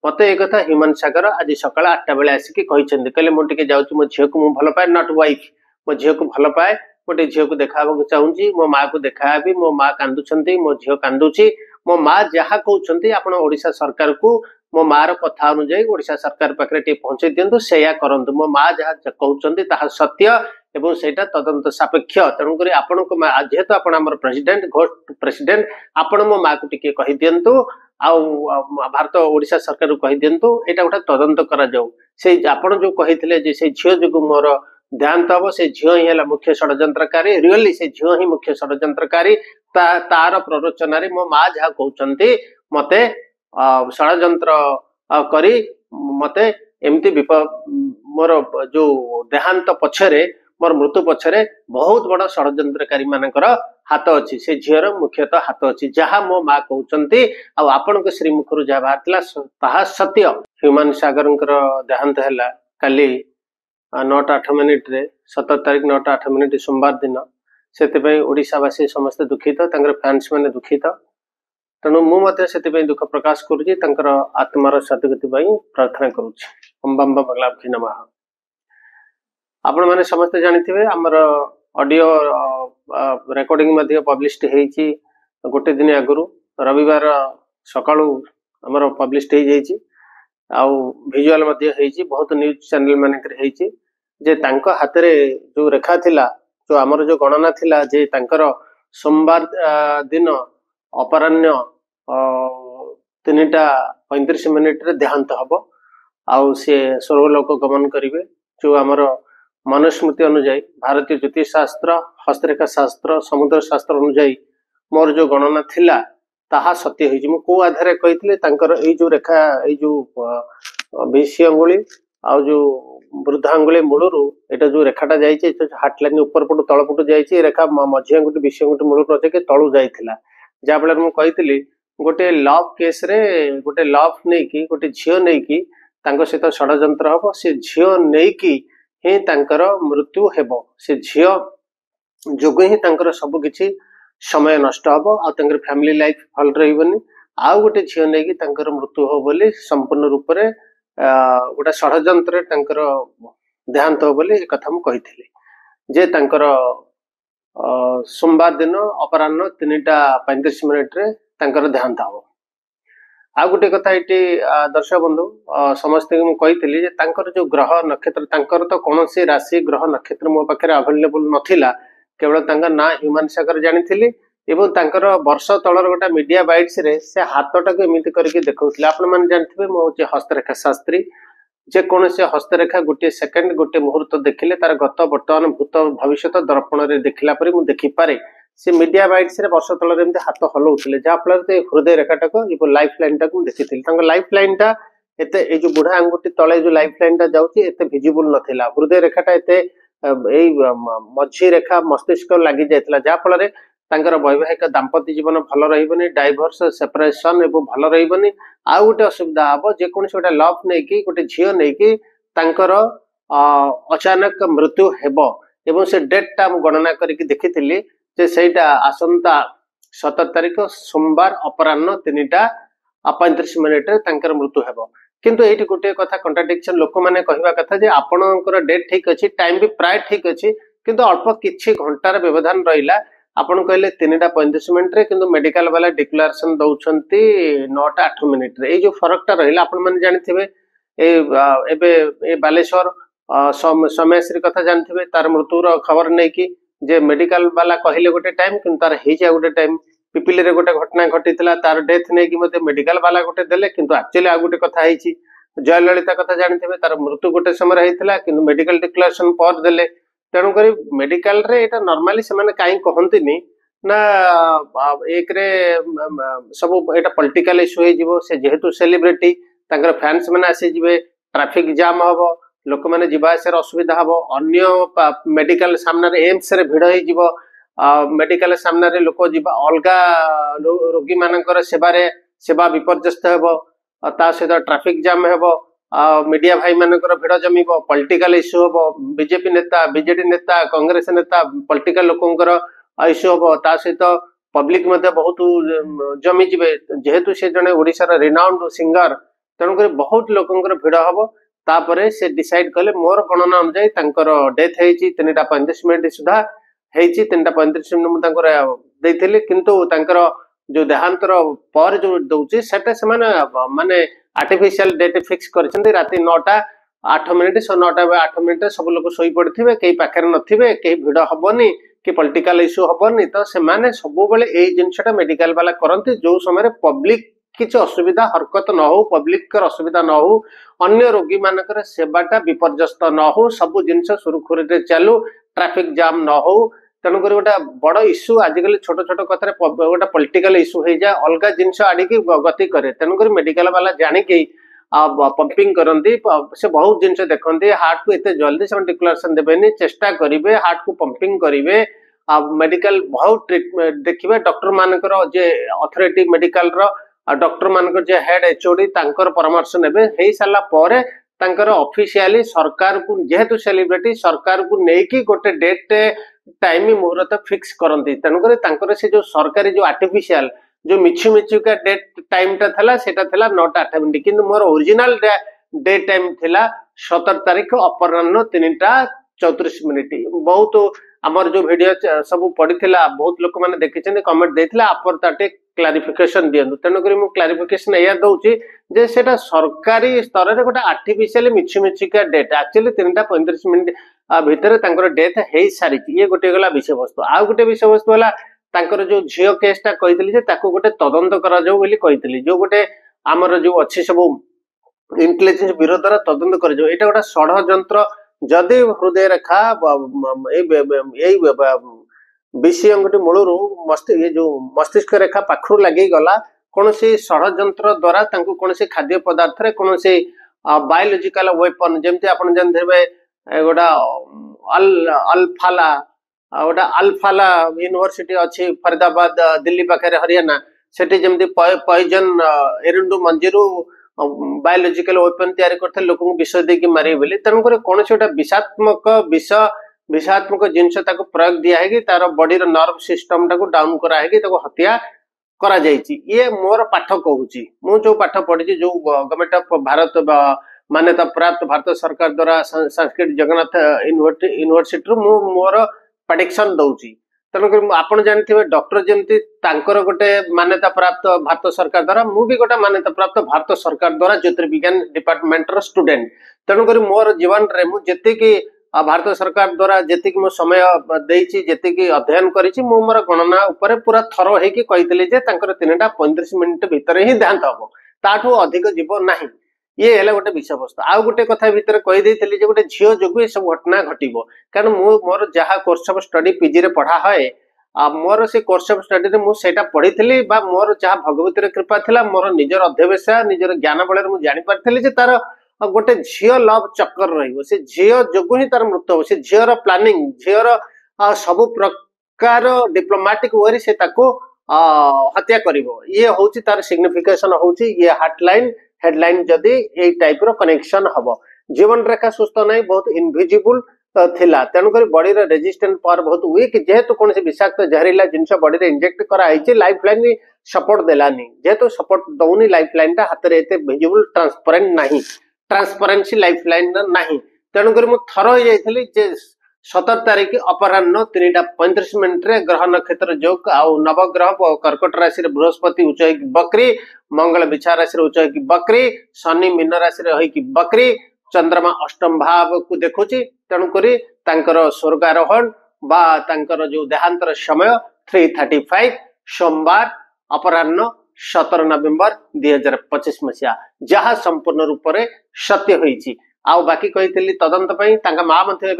मते एक कथा ह्यूमन सागर आज सकाळ 8टा बेले आसिक कहते कहले मुझे जाऊँ मो झील को मुझे भल पाए नॉट वाइफ मो झील को भल पाए गोटे झील को देखा चाहूँगी मो माँ को देखा मो माँ कांदुंट मो झील कांदुची मो माँ जहाँ कहते आपण ओडिशा सरकार को मो माँ कथा अनुजाई ओडिशा सरकार पाखे पहुंचे दिंतु से करंतु मो माँ जहाँ कहते सत्य एवं सेटा तदंत सापेक्ष तेणुक आपण जेहेतु आप प्रेसिडेंट घोस्ट प्रेसिडेंट आपण मो माँ को टिके कहि दिंतु भारत ओडिशा सरकार को कहि दिंतु एटा गोटे तदंत करा जाऊ से आपण जो कहिथिले जे से झियो जो मोर ध्यान तब से झियो ही है मुख्य षड्यंत्रकारी रियली से झियो ही मुख्य षड्यंत्रकारी तार प्ररोचन मो माँ जहाँ कहते मते षड्यंत्र करी मते एमती मोर जो देहांत पछरे मोर मृत्यु पछरे बहुत बड़ षड्यंत्रकारी मानकर हाथ अच्छी से झीर मुख्यतः हाथ अच्छी जहाँ मो माँ कहते आपण को श्रीमुखर जहाँ बाहर सत्य ह्यूमन सागर देहांत है काली 9:08 रे 17 तारीख 9:08 सोमवार दिन से ओडिशावासी समस्ते दुखित फैंस मैंने दुखित तेणु मुझे दुख प्रकाश करुँची आत्मार सदगति प्रार्थना करुँची ओम बम बम बगलाभि नमः। आपण मैंने समस्ते जानी आमर ऑडियो रेकॉर्डिंग पब्लिश्ड होती गोटे दिन आगु रविवार सकाळु आमर पब्लिश्ड हो जाइए आउ विजुअल बहुत न्यूज चैनल मानक जे तांको हाथ रे जो रेखा थिला जो आमर जो गणना थिला जे तांकर सोमवार दिन अपराह्न 3:35 रे देहांत हबो आउ से स्वर्गलोक गमन करिवे जो आमर मनुस्मृति अनुजाई भारतीय ज्योतिष शास्त्र हस्तरेखा शास्त्र समुद्र शास्त्र अनुजाई मोर जो गणना थिला ताहा सत्य होइछि मु को आधार कहितले तांकर एई जो रेखा एई जो विषय अंगुली आ जो वृद्धांगुली मूलरू एटा जो रेखाटा जाइछि हार्ट लाइन ऊपर पटु तळ पटु जाइछि रेखा मझिया गुटी विषय गुटी मूलरू रथे के तळु जाइथिला जा बेले मु कहितली गोटे लव केस रे गोटे लव नै की गोटे झियो नै की तांको सहित षड्यंत्र हबो से झियो नै की ही तांकर मृत्यु हेबो से झियो जोग ही तांकर सब किछि समय नष्ट हबो आ तांकर फैमिली लाइफ भल रहिबनी आ गोटे झियो नै की तांकर मृत्यु हो बोली संपूर्ण रूप रे गोटे षड्यंत्र तांकर देहांत हो बोली कथा मु कहिथिली जे तांकर सोमवार दिन अपराह्न 3:35 रे तांकर देहांत हबो। आ गोटे कथा ये दर्शक बंधु समस्त मुझे जो ग्रह नक्षत्र तांकर तो कौन सी राशि ग्रह नक्षत्र मो पाखे अवेलेबल नथिला केवल ना ह्यूमन सागर जानी एवं तांकर वर्ष तलर गोटे मीडिया बाइट्स रे से हाथटा को एमती करके देखौथिले आपण माने जानथिबे मो जे हस्तरेखा शास्त्री जे कौन से हस्तरेखा गोटे सेकंड गोटे मुहूर्त देखिले तार गत वर्तमान भूत भविष्य दर्पण रे देखिला परे मु देखि पारे से मीडिया बाइट्स रे वर्ष तलर एमती हाथ हलौथिले जा फल हृदय रेखाटा को लाइफ लाइन टा को देखिथिले तांकर लाइफ लाइन टा एते ए जो बुढ़ा अंगुठी तले जो लाइफ लाइन टा जाउची एते विजिबल नथिला हृदय रेखाटा एते ए मझी रेखा मस्तिष्क लागि जायतिला जा फल रे तांकर वैवाहिक दाम्पत्य जीवन भल रहिबनी डाइवोर्स सेपरेशन एवं भल रहिबनी आ गोटे असुविधा हबो जे कोनसे गोटे लव नै की गोटे झियो नै की तांकर अचानक मृत्यु हेबो एवं से डेट टा गणना करके देखिथिली जे सेटा आसंता 17 तारीख सोमवार अपराह्न 3:35 रे तांकर मृत्यु हेबो किंतु एठी गोटे कथा कंट्राडिक्शन लोक माने कहवा कथा जे आपनकर डेट ठीक अछि टाइम भी प्राय ठीक अछि किंतु अल्प किछि घंटार व्यवधान रहिला आपण कहले 3:35 रे किंतु मेडिकल वाला डिक्लेरेशन दउछंती 9:08 रे ए जो फरक टा रहिला आपण माने जानिथिबे एबे ए बालेश्वर समयश्री कथा जानिथिबे तार मृत्युर खबर नै की जे मेडिकल वाला कहले गोटे टाइम किंतु तार हेजा गोटे टाइम पिपिल रे गोटे घटना घटितला तार डेथ नै की मते मेडिकल वाला गोटे देले किंतु एक्चुअली आ गोटे कथा हेची जयललिता कथा जानिथिबे तार मृत्यु गोटे समय रहितला किंतु मेडिकल डिक्लेरेशन पर देले तेणु करी मेडिकल रे एटा नॉर्मली से माने काई कहंतिनी ना एक रे सब एटा पॉलिटिकल इशू हे जीवो से जेहेतु सेलिब्रिटी तांकर फैंस माने आसी जिवे ट्रैफिक जाम हबो लोक माने जीवा आसार असुविधा हबो अन्य मेडिकल सामने रे एम्स रे भिड़ हे जीवो मेडिकल सामने रे लोक जीवा अलगा रोगी मानकर सेवा विपर्यस्त हेबो ता सहित ट्रैफिक जाम हेबो मीडिया भाई मानकर भिड़ जमीबो पॉलिटिकल इश्यू हबो बीजेपी नेता बीजेडी नेता कांग्रेस नेता पॉलिटिकल लोकंकर इश्यू हबो ता सहित पब्लिक मध्य बहुत जमी जिवे जेहेतु से जने ओडिसा रा रिनाउंड सिंगर तेणुक बहुत लोकंकर भिड़ हम तापर से डिसाइड कले मोर गणना अनुजाई तांकर डेथ होईची 3:35 मिनिट सुधा होईची 3:35 मिनिट मुझे किंतु तांकर जो देहांतर पर जो दउची सेटा से माने आर्टिफिशियल डेट फिक्स करछन्ती राति 9:08 से 9:08 सब लोग सोई पड़थिबे कई पाखर नथिबे कई भिड़ हबनी कि पॉलिटिकल इश्यू हबनी तो से माने सब बेले एई जिंसटा मेडिकल वाला करंती जो समय पब्लिक किसी असुविधा हरकत न हो पब्लिक असुविधा न हो अन्य रोगी मानकर सेवाटा विपर्यस्त न हो सब जिनस सुरखुरी चलू ट्रैफिक जाम न हो तेणुक गोटे बड़ इश्यू आजिकल छोट छोट कथा गोटे पॉलिटिकल इश्यू हो जाए अलग जिनस आड़िकी गति करे तेणुक मेडिकल वाला जानिकी पंपिंग करती से बहुत जिनस देखते हार्ट को एत जल्दी से डिक्लेरेशन देवेनि चेष्टा करेंगे हार्ट को पंपिंग करेंगे मेडिकल बहुत देखिए डॉक्टर मानकर जे अथॉरिटी मेडिकल डॉक्टर मानकर जे हेड एचओडी तांकर परामर्श नेबे हे साला परे तांकर ऑफिशियली सरकार को जेहेतु सेलिब्रिटी सरकार को नेकी गोटे डेट टाइम मुहूर्त फिक्स करती तेणुकर तांकर से जो सरकारी जो आर्टिफिशियल जो मिछु मिछु का डेट टाइम टा थला सेटा थला 9:08 मिनिट किंतु मोर ओरिजिनल डे टाइम थला 17 तारीख अपराह्न 3:34 मिनिट बहुत आमर जो वीडियो सब पड़ीला बहुत लोक मैंने देखी कमेंट देथिला आपर ताटे क्लारिफिकेशन दियंतु तेणुक मु क्लारिफिकेशन या दउची जे सेटा सरकारी स्तर रे गोटे आर्टिफिशियल मिछु मिछिका डेट एक्चुअली 3:35 मिनिट भितर तांकर डेथ हे सारी ये गोटे गला विषय वस्तु आ गोटे विषय वस्तु वाला तांकर जो झियो केसटा कहितली जे ताको गोटे तदंत करा जाऊ बोली कहितली जो गोटे आमर जो अछि सब इंटेलिजेंस ब्यूरो द्वारा तदंत कर जाऊ एटा गोटे षडयंत्र जदि हृदय रेखा विषय अंगटी मूलरू ये जो मस्तिष्क रेखा पाखु लगे गला कौन सी षडयंत्र द्वारा तांको कौन सी खाद्य पदार्थ रे कौन सी बायोलॉजिकल वेपन जेमती आपण जानथिबे गोटा अल्फाला गोटा अल्फाला यूनिवर्सिटी अच्छी फरीदाबाद दिल्ली पाखे हरियाणा सेठी जेमती पॉइजन एरुंडू मंजीरू बायोलॉजिकल वेपन तैयारी करते लोक विष देकी मारे बोली तेणुक कौन गोटे विषात्मक जिनस प्रयोग दिया तार बॉडी नर्व सिस्टम टाक डाउन कराई हत्या करा ये मोर पाठ कहूँ मु जो पाठ पढ़ी जो गवर्नमेंट ऑफ भारत मान्यता प्राप्त भारत सरकार द्वारा संस्कृत जगन्नाथ यूनिवर्सिटी मोर प्रेडिक्शन दउची तेणुक आप जानते डॉक्टर जमती गोटे मान्यता प्राप्त भारत सरकार द्वारा मु भी गोटे मान्यता प्राप्त भारत सरकार द्वारा ज्योतिर्विज्ञान डिपार्टमेंट स्टूडेंट तेणुक मोर जीवन रे मुझे भारत सरकार द्वारा जी मो समय देती अध्ययन करी मोर गणना उपर पूरा थर होगी कही 3:35 मिनिट भितर ही देहांत हम ताठू अधिक जीव ना ये है गोटे विषय वस्तु आउ गोटे कथा भितर कहीदेली गोटे झील जो ये सब घटना घटब कारण मोर जहाँ कोर्स ऑफ स्टडी पीजी रे पढ़ा है मोर से कोर्स ऑफ स्टडी मुझे पढ़ी मोर जहाँ भगवती कृपा थी मोर निजर अध्यवसाय निजर ज्ञान बल मुझे जापारी तार गोटे झील लव चक्कर रे झील जो ही तार मृत्यु हम से झीर प्लानिंग झीर सब प्रकार डिप्लोमेटिक वे से हत्या कर ये हूँ तार सिग्निफिकेशन हूँ ये हार्टलाइन हेडलाइन जदि ये टाइप रो कनेक्शन हम जीवन रेखा सुस्थ ना बहुत इनविजिबल थिला तेणुक बॉडी रे रेजिस्टेंस पावर बहुत वीक जेहेतु कौन विषाक्त जहरीला जिनस बॉडी रे इंजेक्ट कराई लाइफ लाइन सपोर्ट देलानी जेहेतु सपोर्ट दौनी लाइफ लाइन टा हाथ में विजिबल ट्रांसपेरेंट नहीं ट्रांसपेरेंसी लाइफ लाइन नहीं तेणुक थर हो जाइए 17 तारीख अपराह्न 3:35 मिनिट ग्रह नक्षत्र जोग आउ नवग्रह कर्कट राशि बृहस्पति उच्च होगी बकरी मंगल बिछा राशि उच्च होगी बकरी शनि मीन राशि होगी बकरी चंद्रमा अष्टम भाव को देखुची तेणुक स्वर्गारोहण बा जो देहांतर समय 3:35 सोमवार अपराह्न 17 नवेम्बर 2025 मसीहा जहाँ संपूर्ण रूप से सत्य होईची आउ बाकी कही तदंत माँ से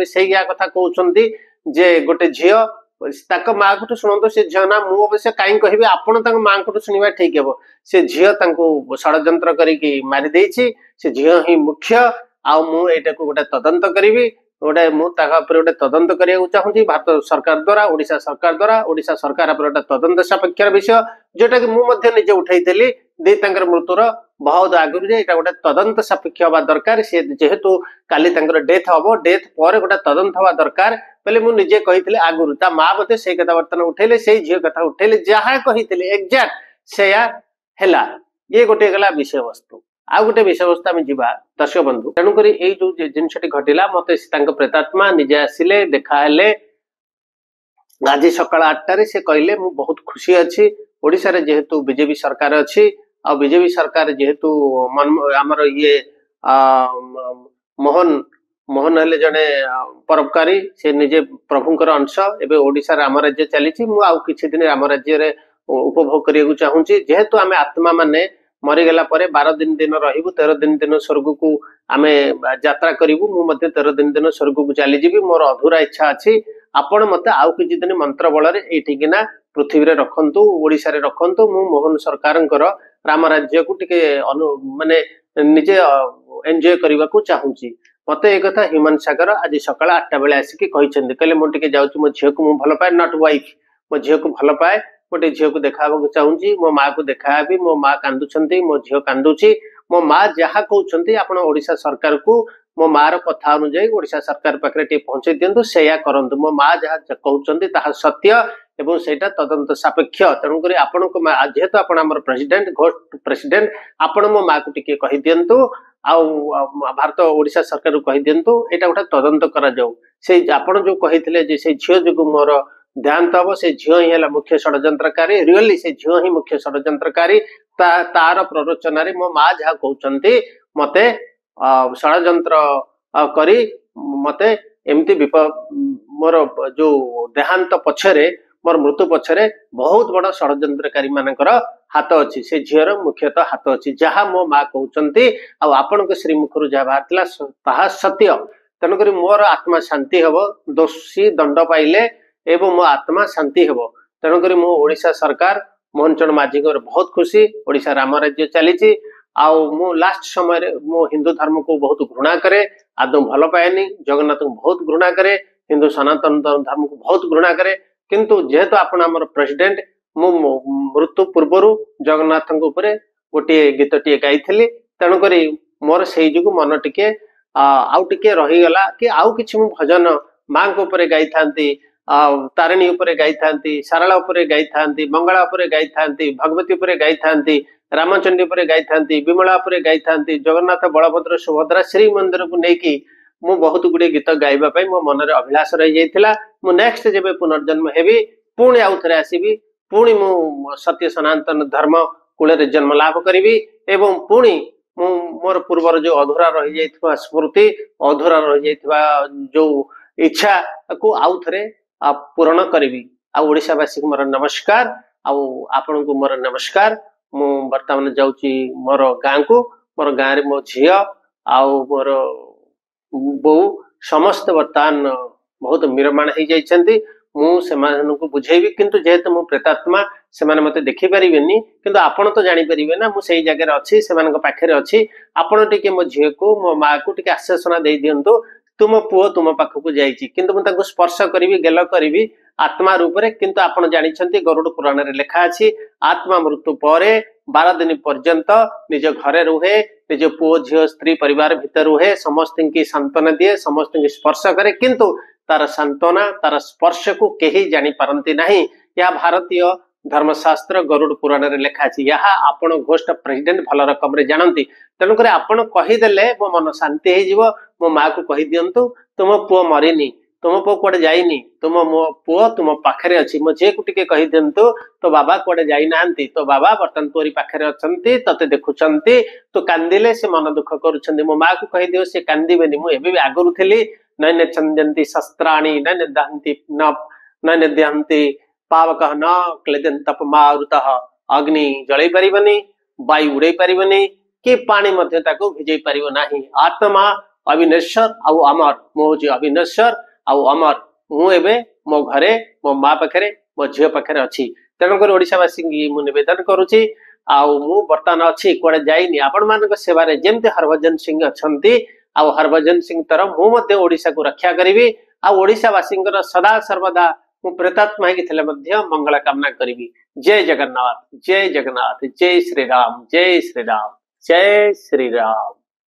कथा कहते जे गोटे झील माँ को शुणु से झील ना मु अवश्य कहीं कह आपण माँ को शुणा ठीक हे से झील षड्यंत्र करी मारी से झील ही मुख्य आउ मुझा गोटे तदंत करी गोटे मुझे तदंत करने चाहूँगी भारत सरकार द्वारा ओडिशा सरकार द्वारा ओडिशा सरकार गोटे तदंत सापेक्ष विषय जोटा कि मुझे उठाई मृत्युर बहुत आगुरी यहाँ गोटे तदंत सापेक्ष हवा दरकार सी जेहेतु काली डेथ हम डेथ पर गोटे तदंत हवा दरकार बोले मुझे कही आगुरी ता माँ मत से कथा बर्तमान उठेले से झील कथा उठेले जहाँ कही एक्जाक्ट से ये गोटे गला विषय वस्तु। आ गोटे विषय वस्तु आम जा दर्शक बंधु तेणुक जो जिनसटी घटला मत प्रेतात्मा निजे आसिले देखाले आज सकाल 8टारे से कहले मु बहुत खुशी अच्छी ओडिशा रे जेहेतु बीजेपी सरकार अच्छी आ बीजेपी सरकार जेहेतु आमर ये मोहन मोहन हेले जड़े परोपकारी से निजे प्रभुंकर अंश एवं ओडिशा राम राज्य चली मु आउ किछि दिन राम राज्य रे उपभोग करिया चाहूँगी जेहेतु आम आत्मा माने मरीगला 12 दिन दिन रही 13 दिन दिन स्वर्ग को आम यात्रा करूँ मुझे 13 दिन दिन स्वर्ग को चलीजी मोर अधूरा इच्छा अच्छी आपण मत आउ किछि दिन मंत्र बल एठिकिना पृथ्वी रे रखंतु ओडिशा रे रखंतु मु मोहन सरकारंकर राम राज्य को टिके माने निजे एंजॉय करबा को चाहूँगी मत एक कथा ह्यूमन सागर आज सकाळ 8टा बेले आसिकी कहिसेंती कहले मो टिके जाउची मो झियो को मु भल पाए नॉट वाइफ मो झियो को भल पाए गोटे झील को देखा चाहूँगी मो माँ को देखा मो माँ कांदुंट मो झील कांदुची मो माँ जहाँ कहते आप ओडिशा सरकार को मो मार कथा अनुजाई ओडिशा सरकार पाखे टे पहुंचे दिंतु से करंतु मो माँ जहाँ कहते सत्य एवं सेटा तदंत सापेक्ष तेणुक आपण जेहेतु आप प्रेसिडेंट घोस्ट प्रेसिडेंट आपण मो माँ को टिके कहि दिंतु भारत ओडिशा सरकार को कहि दिंतु एटा गोटे तदंत करा जाऊ से आपण जो कही से झील जो मोर देहांत हम से झील ही है मुख्य षड्यंत्रकारी रियली से झील ही मुख्य षड्यंत्रकारी तार प्ररोचन मो माँ जहाँ कहते मत षड्यंत्र करी मत एमती मोर जो देहांत पछरे मोर मृत्यु पछरे बहुत बड़ षड्यंत्रकारी मानकर हाथ अच्छी से झीर मुख्यतः हाथ अच्छी जहाँ मो माँ कहते आपण श्रीमुखर जहाँ बाहर ताहा सत्य तेणुक मोर आत्मा शांति हम दोषी दंड पाइले एवं मो आत्मा शांति हेबो तेणुक मो ओडिशा सरकार मोहन चरण माझी बहुत खुशी ओडिशा राम राज्य चली मु लास्ट समय मो हिंदू धर्म को बहुत घृणा करे आदौ भल पाएनी जगन्नाथ को बहुत घृणा करे हिंदू सनातन धर्म को बहुत घृणा करे किंतु जेहेतु आपण आमर प्रेसिडेंट मु मृत्यु पूर्व जगन्नाथ गोटे गीत टे गाई तेणुक मोर से जो मन टिके आउ टिके रहीगला कि आउ किछि मु भजन माँ को ऊपर गाई थांती तारिणी उपरे गाई थांती सारला उपरे गाई थांती मंगला उपरे गाई थांती भगवती उपरे गाई थांती रामचंडी उपरे गाई थांती विमला उपरे गाई थांती जगन्नाथ बलभद्र सुभद्रा श्री मंदिर को लेकिन मु बहुत गुड़े गीत गाइबा पई मो मन रे अभिलाष रही जाइथिला मु नेक्स्ट जेबे पुनर्जन्म हेबी पुणी आउ थरे आसीबी पुणी मु सत्य सनातन धर्म कूल रे जन्म लाभ करिवि एवं पुणी मु मोर पूर्वर जो अधूरा रही जाइथिबा स्मृति अधूरा रही जाइथिबा जो इच्छा को आउ थरे पूरण करी ओडिशावासी को मोर नमस्कार आपण को मोर नमस्कार मु वर्तमान जाऊँगी मोर गाँ को मोर गाँव में मो झी मोर बो समस्त वर्तमान बहुत मिरमाण हो जाइछन्ती मुझे बुझेबी किंतु जेहेतु मु प्रेतात्मा से मते देखी पारिबेनी किंतु आपण तो जानी परिबे ना मु सेई जगह अच्छी से पाखे अच्छी आपण टिके मो झी को मो माँ को टिके आश्वासना दे दियंतु तुम पुओ तुम पाखक जाइछि किंतु मुझे स्पर्श करी गेल करी आत्मा रूप रे किंतु आपण जानिछन्ती गरुड़ पुराण रे लिखा अछि आत्मा मृत्यु परे 12 दिन पर्यंत निज घरे रुहे निज पुओ झील स्त्री परिवार भीतर रुहे समस्त की सांत्वना दिए समस्त की स्पर्श करे किंतु तार सांत्वना तार स्पर्श को केही जानी पारंती नहीं या भारतीय धर्मशास्त्र गरुड़ पुराण रे लिखा अछि यहा आपण घोस्ट प्रेसिडेंट भल रकम रे जानती तेणुक आपण कहीदेले मो मन शांति हो जिवो मो माँ को कही दियंतु तुम पुओ मरिनी तुम पुओ कुआडे जाइनी तुम मो पुओ तुम पाखरे अछि मो जे को टिके कही दियंतु तो बाबा कुआडे जाई नांती तो बाबा बर्तन तोरी पाखरे अछंती तते देखुछंती तो कांदिले से मन दुख करूछंती मो माँ को कही दियो से कांदिबेनी मु एबे आगरु थिली नैने चंदंती शस्त्राणि नैने दहंती न नैने दहंती पावक न क्लेदन तप मारुतः अग्नि जळै परिबनी वायु उड़ै परिबनी कि पानी मध्य ताको भिजै परिबो नाही आत्मा अविनश्वर आउ अमर मो जे अविनश्वर आउ अमर मु एबे मो घरे मो माँ पाखरे मो झील पाखरे अच्छी तेणुक ओडिशावासी मु निवेदन करुच्ची आउ मु बर्तमान अच्छी कुआडे जाइनी आपण मानक सेवारे जेमते हरभजन सिंह अछंती आउ हरभजन सिंह तर मु मध्य ओडिशा को रक्षा करिवि आउ ओडिशावासी सदा सर्वदा मु प्रेतात्मा ही थिले मध्य मंगल कामना करिवि जय जगन्नाथ जय जगन्नाथ जय श्री राम जय श्री राम जय श्री राम।